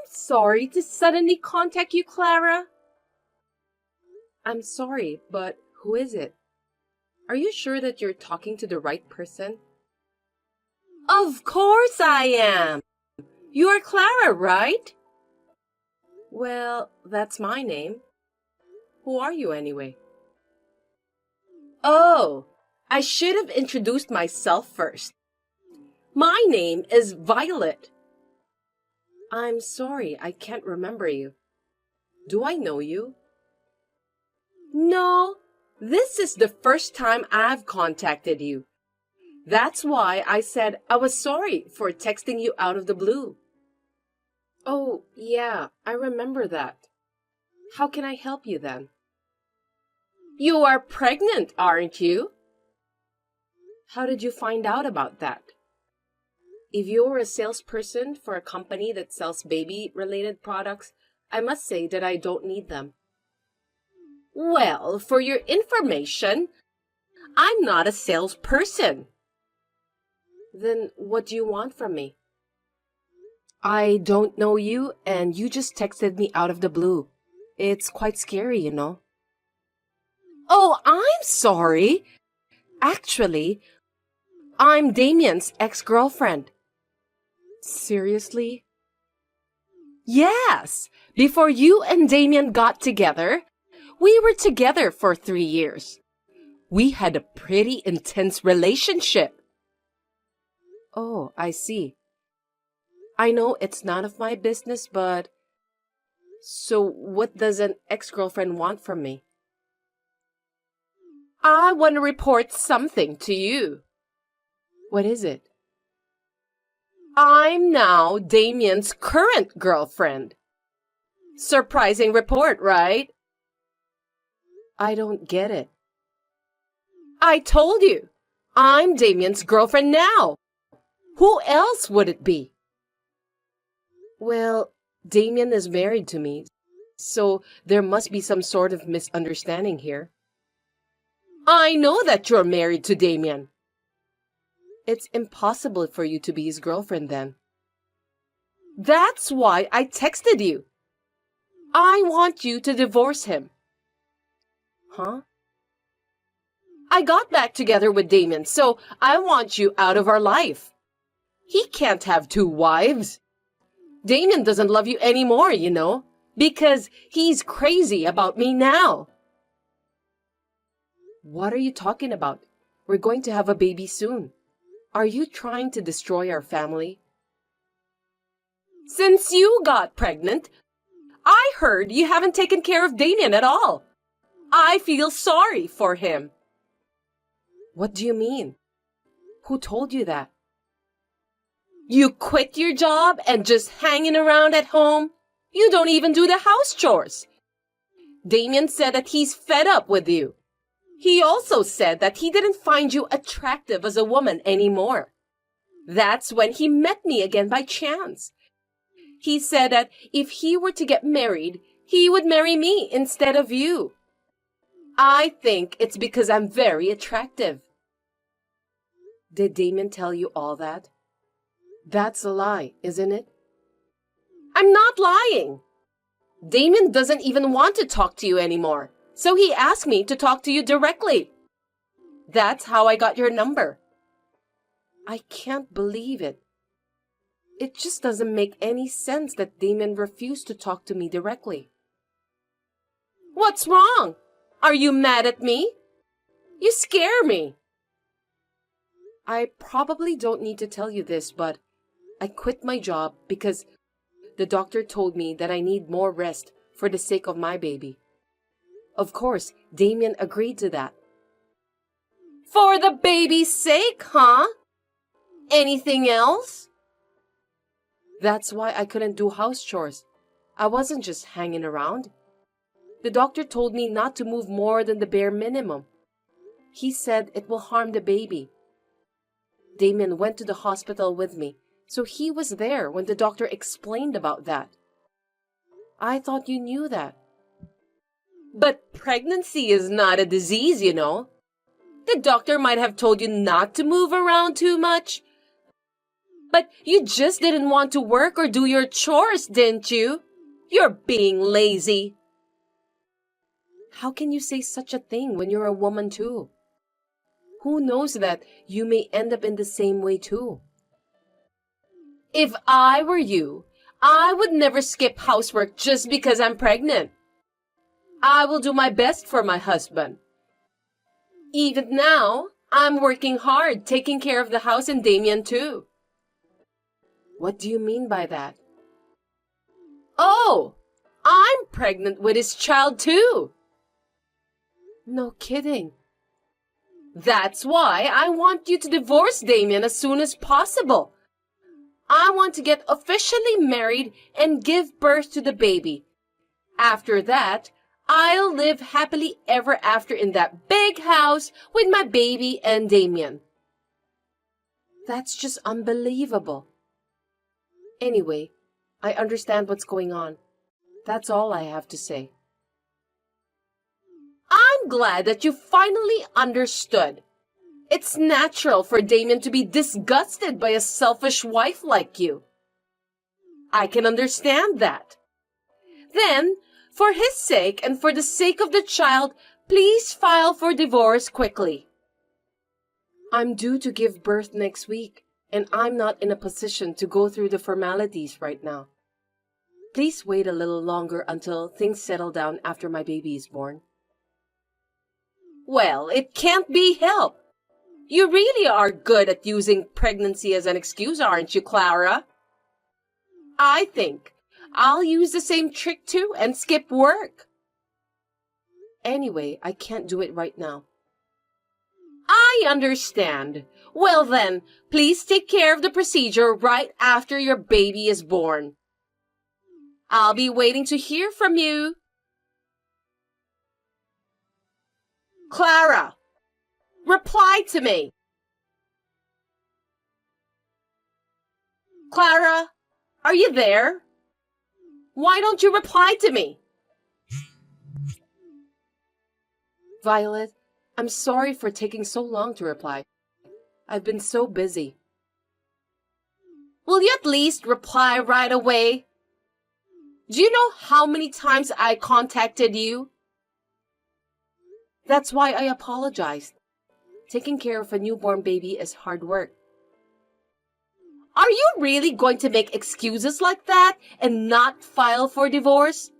sorry to suddenly contact you, Clara. I'm sorry, but who is it? Are you sure that you're talking to the right person? Of course I am. You are Clara, right? Well, that's my name. Who are you anyway? Oh, I should have introduced myself first. My name is Violet. I'm sorry, I can't remember you. Do I know you? No, this is the first time I've contacted you. That's why I said I was sorry for texting you out of the blue. Oh, yeah, I remember that. How can I help you then? You are pregnant, aren't you? How did you find out about that? If you're a salesperson for a company that sells baby-related products, I must say that I don't need them. Well, for your information, I'm not a salesperson. Then what do you want from me? I don't know you, and you just texted me out of the blue. It's quite scary, you know. Oh, I'm sorry. Actually, I'm Damien's ex-girlfriend. Seriously? Yes. Before you and Damien got together, we were together for 3 years. We had a pretty intense relationship. Oh, I see. I know it's none of my business, but... So what does an ex-girlfriend want from me? I want to report something to you. What is it? I'm now Damien's current girlfriend. Surprising report, right? I don't get it. I told you, I'm Damien's girlfriend now. Who else would it be? Well, Damien is married to me, so there must be some sort of misunderstanding here. I know that you're married to Damien. It's impossible for you to be his girlfriend then. That's why I texted you. I want you to divorce him. Huh? I got back together with Damien, so I want you out of our life. He can't have 2 wives. Damien doesn't love you anymore, you know, because he's crazy about me now. What are you talking about? We're going to have a baby soon. Are you trying to destroy our family? Since you got pregnant, I heard you haven't taken care of Damien at all. I feel sorry for him. What do you mean? Who told you that? You quit your job and just hanging around at home? You don't even do the house chores. Damien said that he's fed up with you. He also said that he didn't find you attractive as a woman anymore. That's when he met me again by chance. He said that if he were to get married, he would marry me instead of you. I think it's because I'm very attractive. Did Damien tell you all that? That's a lie, isn't it? I'm not lying. Damien doesn't even want to talk to you anymore, so he asked me to talk to you directly. That's how I got your number. I can't believe it. It just doesn't make any sense that Damien refused to talk to me directly. What's wrong? Are you mad at me? You scare me. I probably don't need to tell you this, but I quit my job because the doctor told me that I need more rest for the sake of my baby. Of course, Damien agreed to that. For the baby's sake, huh? Anything else? That's why I couldn't do house chores. I wasn't just hanging around. The doctor told me not to move more than the bare minimum. He said it will harm the baby. Damien went to the hospital with me, so he was there when the doctor explained about that. I thought you knew that. But pregnancy is not a disease, you know. The doctor might have told you not to move around too much. But you just didn't want to work or do your chores, didn't you? You're being lazy. How can you say such a thing when you're a woman too? Who knows that you may end up in the same way too? If I were you, I would never skip housework just because I'm pregnant. I will do my best for my husband. Even now, I'm working hard, taking care of the house and Damien too. What do you mean by that? Oh, I'm pregnant with his child too. No kidding. That's why I want you to divorce Damien as soon as possible. I want to get officially married and give birth to the baby. After that, I'll live happily ever after in that big house with my baby and Damien. That's just unbelievable. Anyway, I understand what's going on. That's all I have to say. I'm glad that you finally understood. It's natural for Damien to be disgusted by a selfish wife like you. I can understand that. Then, for his sake and for the sake of the child, please file for divorce quickly. I'm due to give birth next week, and I'm not in a position to go through the formalities right now. Please wait a little longer until things settle down after my baby is born. Well, it can't be helped. You really are good at using pregnancy as an excuse, aren't you, Clara? I think I'll use the same trick too and skip work. Anyway, I can't do it right now. I understand. Well then, please take care of the procedure right after your baby is born. I'll be waiting to hear from you. Clara, reply to me. Clara, are you there? Why don't you reply to me? Violet, I'm sorry for taking so long to reply. I've been so busy. Will you at least reply right away? Do you know how many times I contacted you? That's why I apologized. Taking care of a newborn baby is hard work. Are you really going to make excuses like that and not file for divorce?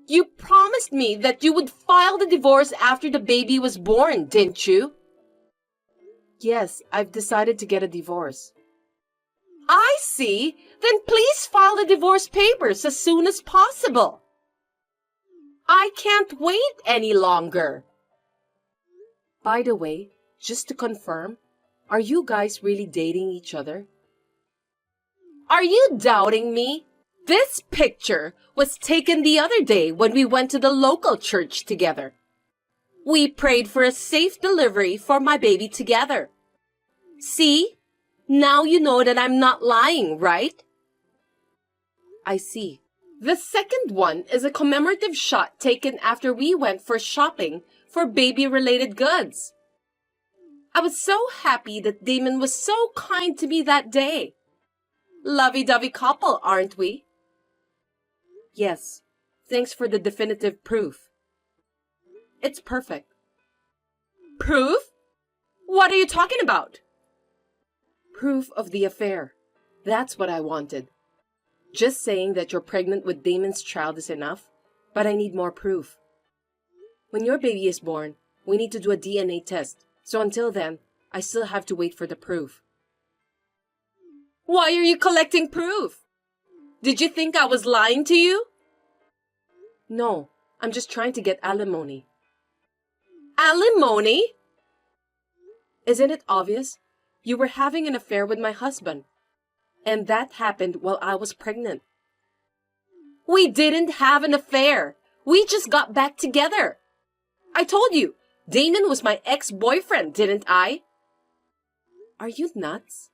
You promised me that you would file the divorce after the baby was born, didn't you? Yes, I've decided to get a divorce. I see. Then please file the divorce papers as soon as possible. I can't wait any longer. By the way, just to confirm, are you guys really dating each other? Are you doubting me? This picture was taken the other day when we went to the local church together. We prayed for a safe delivery for my baby together. See? Now you know that I'm not lying, right? I see. The second one is a commemorative shot taken after we went for shopping for baby-related goods. I was so happy that Damon was so kind to me that day. Lovey-dovey couple, aren't we? Yes. Thanks for the definitive proof. It's perfect. Proof? What are you talking about? Proof of the affair. That's what I wanted. Just saying that you're pregnant with Damon's child is enough, but I need more proof. When your baby is born, we need to do a DNA test, so until then, I still have to wait for the proof. Why are you collecting proof? Did you think I was lying to you? No, I'm just trying to get alimony. Alimony? Isn't it obvious? You were having an affair with my husband. And that happened while I was pregnant. We didn't have an affair. We just got back together. I told you, Damon was my ex-boyfriend, didn't I? Are you nuts?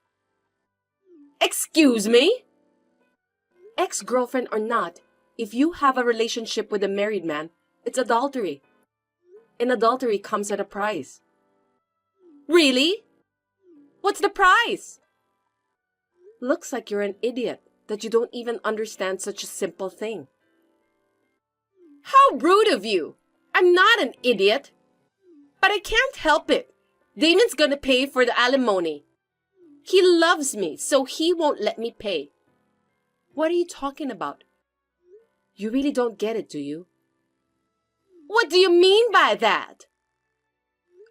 Excuse me? Ex-girlfriend or not, if you have a relationship with a married man, it's adultery. And adultery comes at a price. Really? What's the price? Looks like you're an idiot, that you don't even understand such a simple thing. How rude of you! I'm not an idiot. But I can't help it. Damien's gonna pay for the alimony. He loves me, so he won't let me pay. What are you talking about? You really don't get it, do you? What do you mean by that?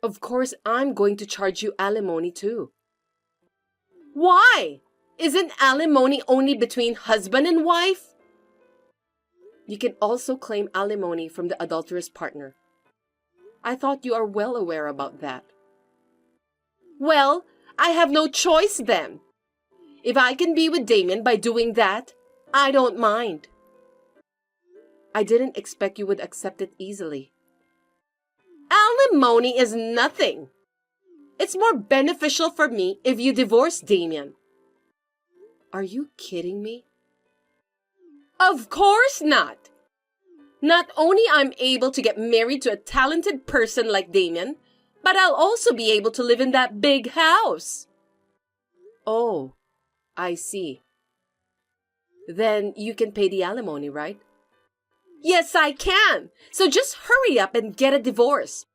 Of course, I'm going to charge you alimony too. Why? Isn't alimony only between husband and wife? You can also claim alimony from the adulterous partner. I thought you are well aware about that. Well, I have no choice then. If I can be with Damien by doing that, I don't mind. I didn't expect you would accept it easily. Alimony is nothing. It's more beneficial for me if you divorce Damien. Are you kidding me? Of course not. Not only I'm able to get married to a talented person like Damien, but I'll also be able to live in that big house. Oh, I see. Then you can pay the alimony, right? Yes, I can. So just hurry up and get a divorce.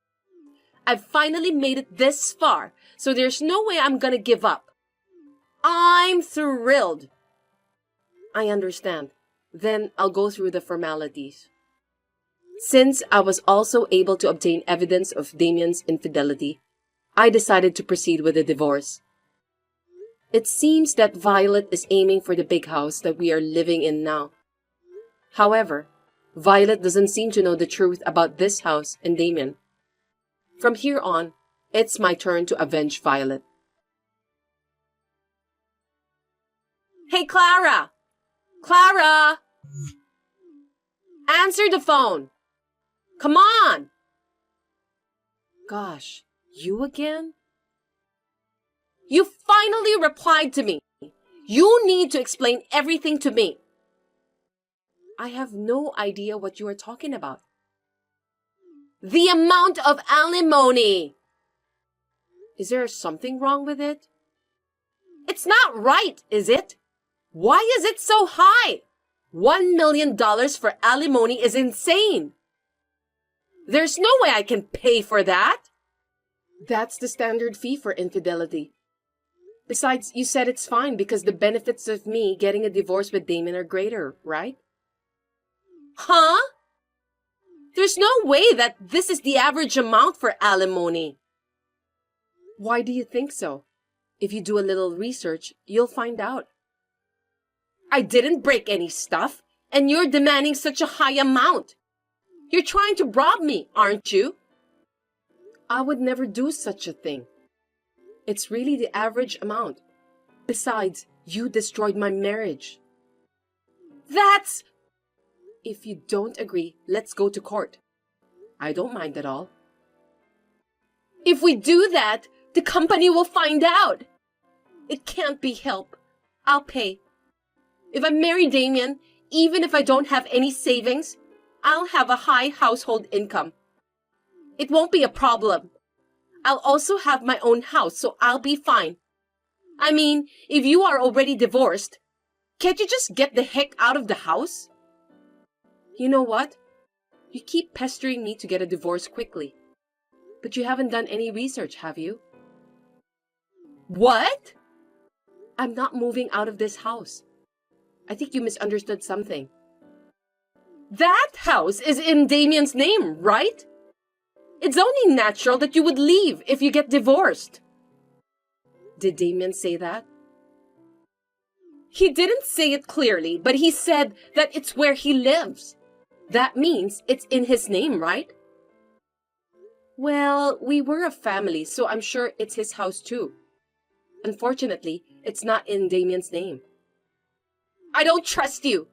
I've finally made it this far, so there's no way I'm gonna give up. I'm thrilled. I understand. Then I'll go through the formalities. Since I was also able to obtain evidence of Damien's infidelity, I decided to proceed with the divorce. It seems that Violet is aiming for the big house that we are living in now. However, Violet doesn't seem to know the truth about this house and Damien. From here on, it's my turn to avenge Violet. Hey, Clara! Clara! Answer the phone! Come on! Gosh, you again? You finally replied to me. You need to explain everything to me. I have no idea what you are talking about. The amount of alimony! Is there something wrong with it? It's not right, is it? Why is it so high? $1 million for alimony is insane. There's no way I can pay for that. That's the standard fee for infidelity. Besides, you said it's fine because the benefits of me getting a divorce with Damien are greater, right? Huh? There's no way that this is the average amount for alimony. Why do you think so? If you do a little research, you'll find out. I didn't break any stuff, and you're demanding such a high amount. You're trying to rob me, aren't you? I would never do such a thing. It's really the average amount. Besides, you destroyed my marriage. That's... If you don't agree, let's go to court. I don't mind at all. If we do that, the company will find out. It can't be helped. I'll pay. If I marry Damien, even if I don't have any savings, I'll have a high household income. It won't be a problem. I'll also have my own house, so I'll be fine. I mean, if you are already divorced, can't you just get the heck out of the house? You know what? You keep pestering me to get a divorce quickly. But you haven't done any research, have you? What? I'm not moving out of this house. I think you misunderstood something. That house is in Damien's name, right? It's only natural that you would leave if you get divorced. Did Damien say that? He didn't say it clearly, but he said that it's where he lives. That means it's in his name, right? Well, we were a family, so I'm sure it's his house too. Unfortunately, it's not in Damien's name. I don't trust you.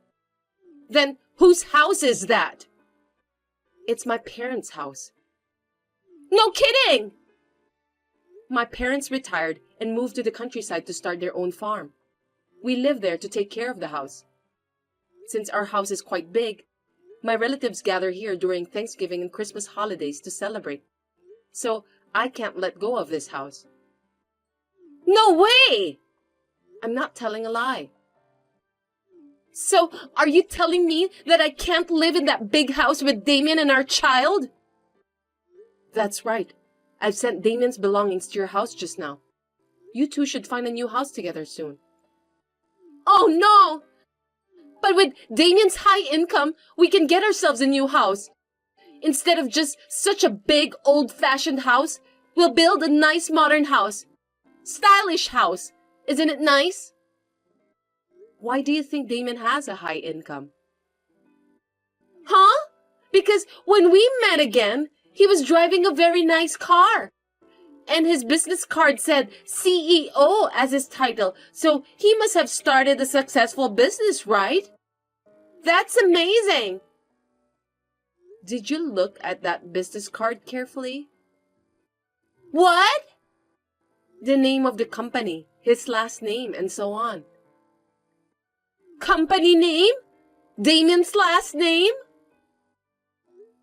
Then whose house is that? It's my parents' house. No kidding! My parents retired and moved to the countryside to start their own farm. We live there to take care of the house. Since our house is quite big, my relatives gather here during Thanksgiving and Christmas holidays to celebrate. So I can't let go of this house. No way! I'm not telling a lie. So, are you telling me that I can't live in that big house with Damien and our child? That's right. I've sent Damien's belongings to your house just now. You two should find a new house together soon. Oh no! But with Damien's high income, we can get ourselves a new house. Instead of just such a big, old-fashioned house, we'll build a nice modern house. Stylish house. Isn't it nice? Why do you think Damien has a high income? Huh? Because when we met again, he was driving a very nice car. And his business card said CEO as his title, so he must have started a successful business, right? That's amazing! Did you look at that business card carefully? What? The name of the company, his last name, and so on. Company name? Damien's last name?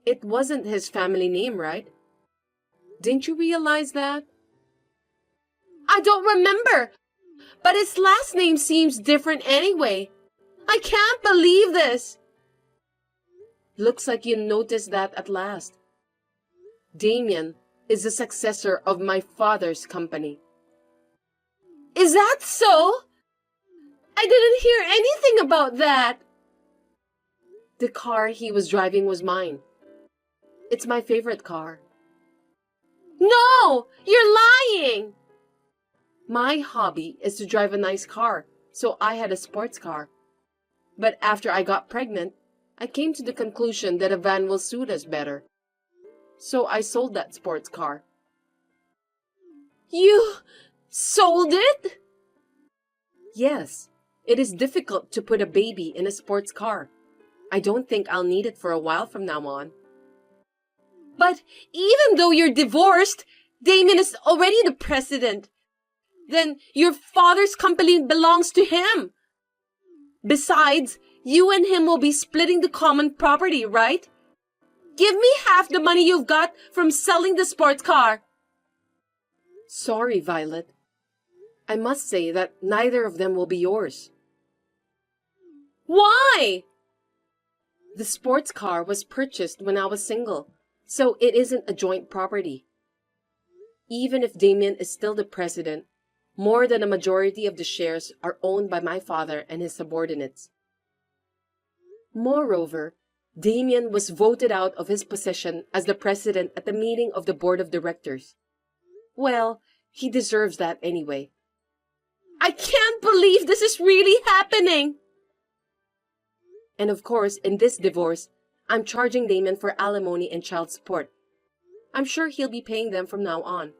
It wasn't his family name, right? Didn't you realize that? I don't remember, but his last name seems different anyway. I can't believe this. Looks like you noticed that at last. Damien is the successor of my father's company. Is that so? I didn't hear anything about that. The car he was driving was mine. It's my favorite car. No! You're lying! My hobby is to drive a nice car, so I had a sports car. But after I got pregnant, I came to the conclusion that a van will suit us better. So I sold that sports car. You sold it? Yes, it is difficult to put a baby in a sports car. I don't think I'll need it for a while from now on. But even though you're divorced, Damien is already the president. Then your father's company belongs to him. Besides, you and him will be splitting the common property, right? Give me half the money you've got from selling the sports car. Sorry, Violet. I must say that neither of them will be yours. Why? The sports car was purchased when I was single, so it isn't a joint property. Even if Damien is still the president, more than a majority of the shares are owned by my father and his subordinates. Moreover, Damien was voted out of his position as the president at the meeting of the board of directors. Well, he deserves that anyway. I can't believe this is really happening! And of course, in this divorce, I'm charging Damien for alimony and child support. I'm sure he'll be paying them from now on.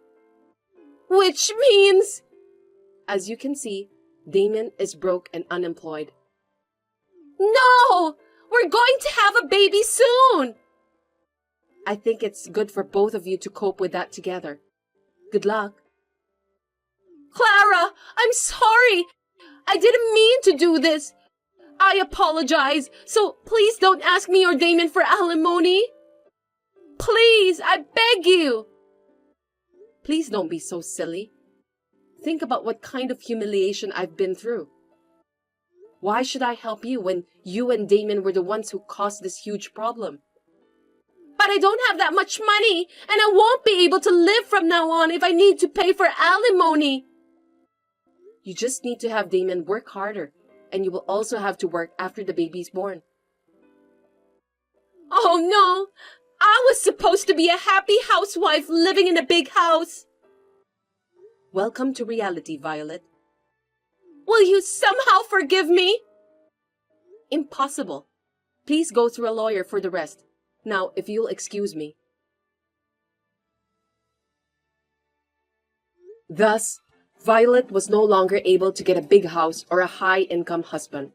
Which means... As you can see, Damien is broke and unemployed. No! We're going to have a baby soon! I think it's good for both of you to cope with that together. Good luck. Clara, I'm sorry! I didn't mean to do this. I apologize, so please don't ask me or Damien for alimony. Please, I beg you. Please don't be so silly. Think about what kind of humiliation I've been through. Why should I help you when you and Damien were the ones who caused this huge problem? But I don't have that much money, and I won't be able to live from now on if I need to pay for alimony. You just need to have Damien work harder, and you will also have to work after the baby's born. Oh no! I was supposed to be a happy housewife living in a big house. Welcome to reality, Violet. Will you somehow forgive me? Impossible. Please go through a lawyer for the rest. Now, if you'll excuse me. Thus, Violet was no longer able to get a big house or a high-income husband.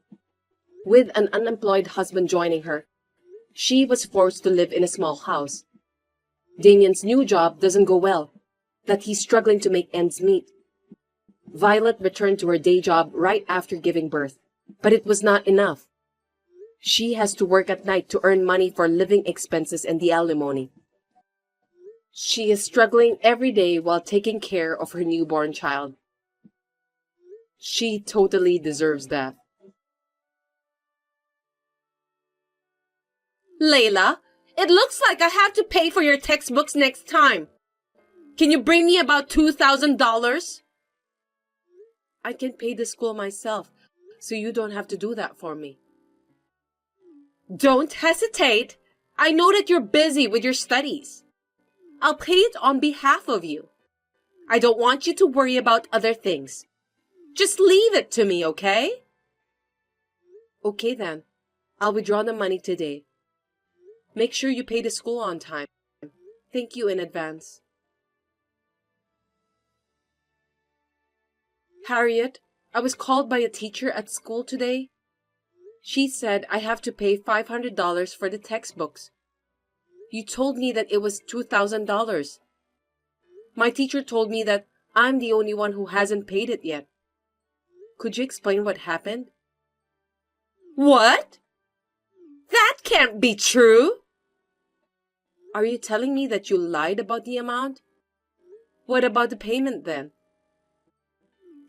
With an unemployed husband joining her, she was forced to live in a small house. Damien's new job doesn't go well, that he's struggling to make ends meet. Violet returned to her day job right after giving birth, but it was not enough. She has to work at night to earn money for living expenses and the alimony. She is struggling every day while taking care of her newborn child. She totally deserves that. Layla, it looks like I have to pay for your textbooks next time. Can you bring me about $2,000? I can pay the school myself, so you don't have to do that for me. Don't hesitate. I know that you're busy with your studies. I'll pay it on behalf of you. I don't want you to worry about other things. Just leave it to me, okay? Okay then. I'll withdraw the money today. Make sure you pay the school on time. Thank you in advance. Harriet, I was called by a teacher at school today. She said I have to pay $500 for the textbooks. You told me that it was $2,000. My teacher told me that I'm the only one who hasn't paid it yet. Could you explain what happened? What? That can't be true. Are you telling me that you lied about the amount? What about the payment then?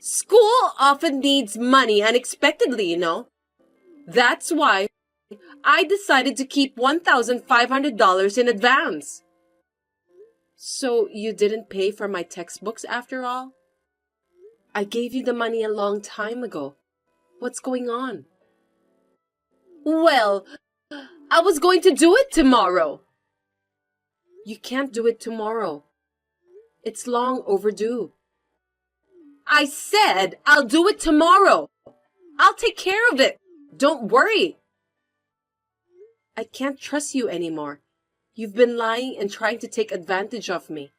School often needs money unexpectedly, you know. That's why I decided to keep $1,500 in advance. So you didn't pay for my textbooks after all? I gave you the money a long time ago. What's going on? Well, I was going to do it tomorrow. You can't do it tomorrow. It's long overdue. I said I'll do it tomorrow. I'll take care of it. Don't worry. I can't trust you anymore. You've been lying and trying to take advantage of me.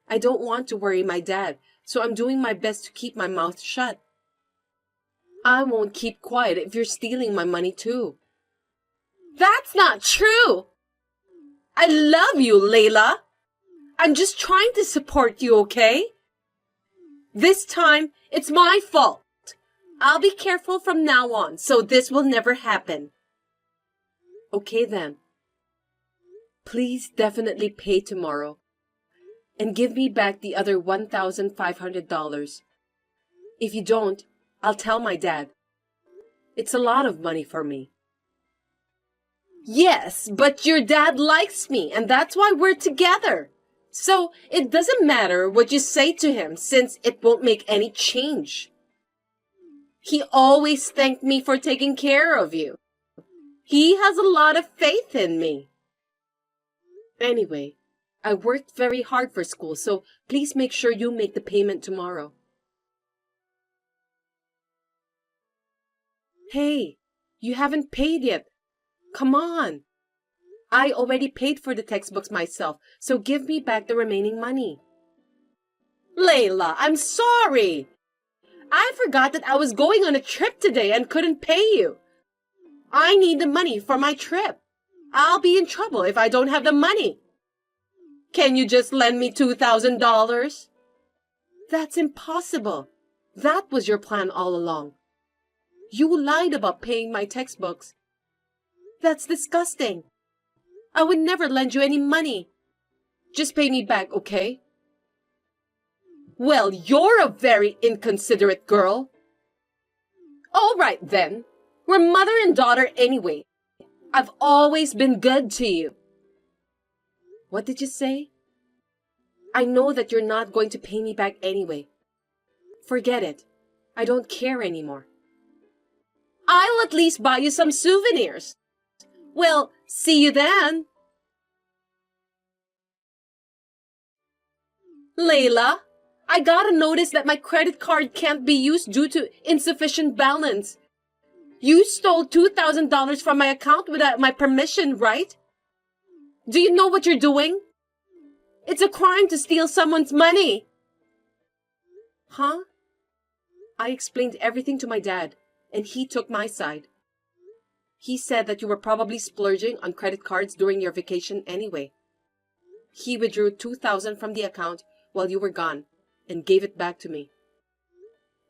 I don't want to worry my dad, so I'm doing my best to keep my mouth shut. I won't keep quiet if you're stealing my money too. That's not true. I love you, Layla. I'm just trying to support you, okay? This time, it's my fault. I'll be careful from now on, so this will never happen. Okay then. Please definitely pay tomorrow. And give me back the other $1,500. If you don't, I'll tell my dad. It's a lot of money for me. Yes, but your dad likes me, and that's why we're together. So it doesn't matter what you say to him, since it won't make any change. He always thanked me for taking care of you. He has a lot of faith in me. Anyway, I worked very hard for school, so please make sure you make the payment tomorrow. Hey, you haven't paid yet. Come on. I already paid for the textbooks myself, so give me back the remaining money. Layla, I'm sorry. I forgot that I was going on a trip today and couldn't pay you. I need the money for my trip. I'll be in trouble if I don't have the money. Can you just lend me $2,000? That's impossible. That was your plan all along. You lied about paying my textbooks. That's disgusting. I would never lend you any money. Just pay me back, okay? Well, you're a very inconsiderate girl. All right, then. We're mother and daughter anyway. I've always been good to you. What did you say? I know that you're not going to pay me back anyway. Forget it. I don't care anymore. I'll at least buy you some souvenirs. Well, see you then. Layla, I got a notice that my credit card can't be used due to insufficient balance. You stole $2,000 from my account without my permission, right? Do you know what you're doing? It's a crime to steal someone's money. Huh? I explained everything to my dad, and he took my side. He said that you were probably splurging on credit cards during your vacation anyway. He withdrew $2,000 from the account while you were gone and gave it back to me.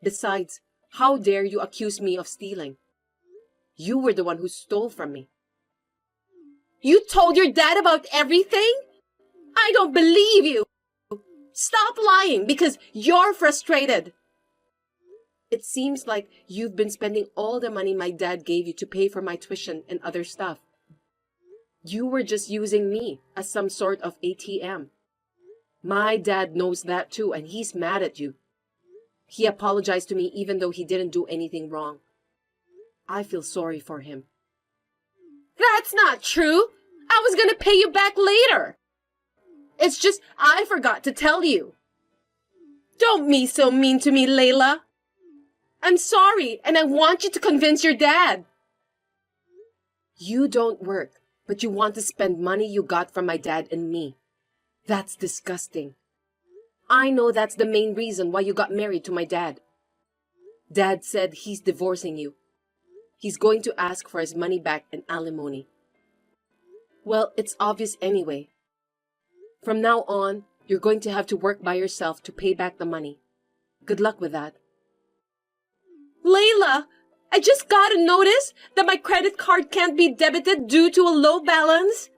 Besides, how dare you accuse me of stealing? You were the one who stole from me. You told your dad about everything? I don't believe you. Stop lying because you're frustrated. It seems like you've been spending all the money my dad gave you to pay for my tuition and other stuff. You were just using me as some sort of ATM. My dad knows that too, and he's mad at you. He apologized to me even though he didn't do anything wrong. I feel sorry for him. That's not true. I was gonna pay you back later. It's just I forgot to tell you. Don't be so mean to me, Layla. I'm sorry, and I want you to convince your dad. You don't work, but you want to spend money you got from my dad and me. That's disgusting. I know that's the main reason why you got married to my dad. Dad said he's divorcing you. He's going to ask for his money back and alimony. Well, it's obvious anyway. From now on, you're going to have to work by yourself to pay back the money. Good luck with that. Layla, I just got a notice that my credit card can't be debited due to a low balance.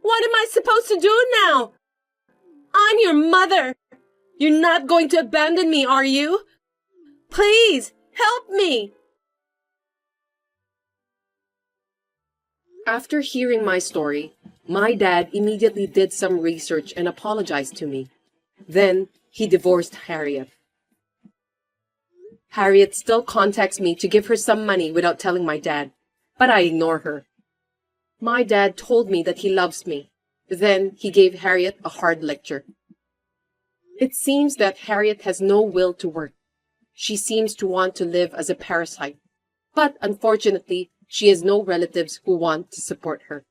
What am I supposed to do now? I'm your mother. You're not going to abandon me, are you? Please, help me. After hearing my story, my dad immediately did some research and apologized to me. Then, he divorced Harriet. Harriet still contacts me to give her some money without telling my dad, but I ignore her. My dad told me that he loves me. Then, he gave Harriet a hard lecture. It seems that Harriet has no will to work. She seems to want to live as a parasite, but unfortunately, she has no relatives who want to support her.